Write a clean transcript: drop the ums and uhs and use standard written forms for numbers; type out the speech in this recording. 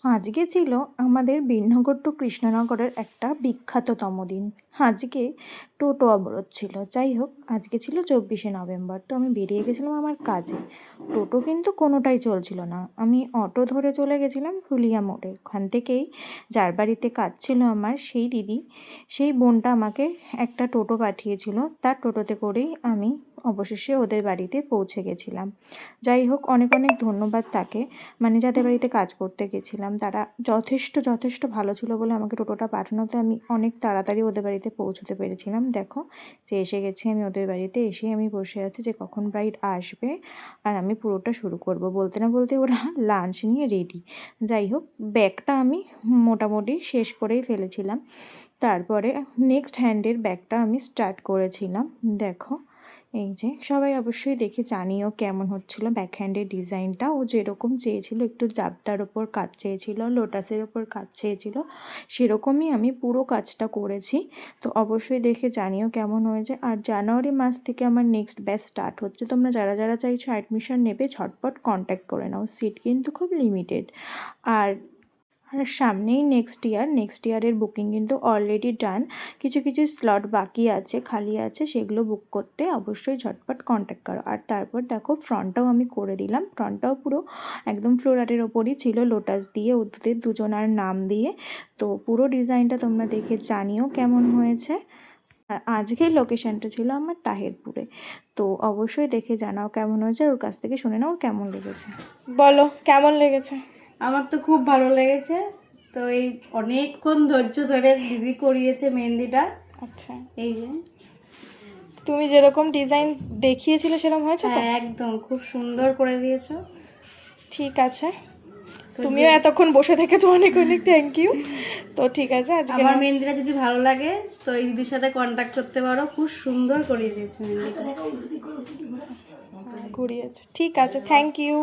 আজকে ছিল আমাদের বীরনগর টু কৃষ্ণনগরের একটা বিখ্যাততম দিন। আজকে টোটো অবরোধ ছিল। যাই হোক, আজকে ছিল 24শে নভেম্বর। তো আমি বেরিয়ে গেছিলাম আমার কাজে। টোটো কিন্তু কোনোটাই চলছিল না। আমি অটো ধরে চলে গেছিলাম ফুলিয়া মোড়ে। ওখান থেকেই যার বাড়িতে কাজ ছিল আমার, সেই দিদি, সেই বোনটা আমাকে একটা টোটো পাঠিয়েছিল। তার টোটোতে করেই আমি অবশেষে ওদের বাড়িতে পৌঁছে গেছিলাম। যাই হোক, অনেক অনেক ধন্যবাদ তাকে, মানে যাদের বাড়িতে কাজ করতে গেছিলাম তারা যথেষ্ট ভালো ছিল বলে আমাকে টোটোটা পাঠানোতে আমি অনেক তাড়াতাড়ি ওদের বাড়িতে পৌঁছতে পেরেছিলাম। দেখো যে এসে গেছি আমি ওদের বাড়িতে। এসে আমি বসে আছি যে কখন ব্রাইড আসবে আর আমি পুরোটা শুরু করব। বলতে না বলতে ওরা লাঞ্চ নিয়ে রেডি। যাই হোক, ব্যাগটা আমি মোটামুটি শেষ করেই ফেলেছিলাম। তারপরে নেক্সট হ্যান্ডের ব্যাগটা আমি স্টার্ট করেছিলাম। দেখো, এই যে সবাই অবশ্যই দেখে জানিও কেমন হচ্ছিলো ব্যাক হ্যান্ডের ডিজাইনটা। ও যেরকম চেয়েছিল, একটু জাবদার ওপর কাজ চেয়েছিল, লোটাসের ওপর কাজ চেয়েছিল, সেরকমই আমি পুরো কাজটা করেছি। তো অবশ্যই দেখে জানিও কেমন হয়েছে। আর জানুয়ারি মাস থেকে আমার নেক্সট ব্যাচ স্টার্ট হচ্ছে। তোমরা যারা যারা চাইছো অ্যাডমিশন নেবে ঝটপট কন্ট্যাক্ট করে নাও, সিট কিন্তু খুব লিমিটেড। আর সামনেই নেক্সট ইয়ারের বুকিং কিন্তু অলরেডি ডান। কিছু কিছু স্লট বাকি আছে, খালি আছে, সেগুলো বুক করতে অবশ্যই ঝটপট কন্ট্যাক্ট করো। আর তারপর দেখো, ফ্রন্টটাও আমি করে দিলাম। ফ্রন্টটাও পুরো একদম ফ্লোরারের ওপরই ছিল, লোটাস দিয়ে ওদের দুজনার নাম দিয়ে। তো পুরো ডিজাইনটা তোমরা দেখে জানিও কেমন হয়েছে। আর আজকের লোকেশানটা ছিল আমার তাহেরপুরে। তো অবশ্যই দেখে জানাও কেমন হয়েছে, ওর কাছ থেকে শুনে নাও ওর কেমন লেগেছে। বলো কেমন লেগেছে? আমার তো খুব ভালো লেগেছে। তো এই অনেকক্ষণ ধৈর্য ধরে দিদি করিয়েছে মেহেন্দিটা। আচ্ছা, এই যে তুমি যেরকম ডিজাইন দেখিয়েছিলে সেরকম হয়েছে তো? হ্যাঁ, একদম খুব সুন্দর করে দিয়েছো। ঠিক আছে, তুমিও এতক্ষণ বসে থেকেছো, অনেক অনেক থ্যাংক ইউ। তো ঠিক আছে, আজকে আমার মেহেন্দিটা যদি ভালো লাগে তো এই দিদির সাথে কন্ট্যাক্ট করতে পারো, খুব সুন্দর করিয়ে দিয়েছে মেহেন্দিটা। ঘুরিয়েছে। ঠিক আছে, থ্যাংক ইউ।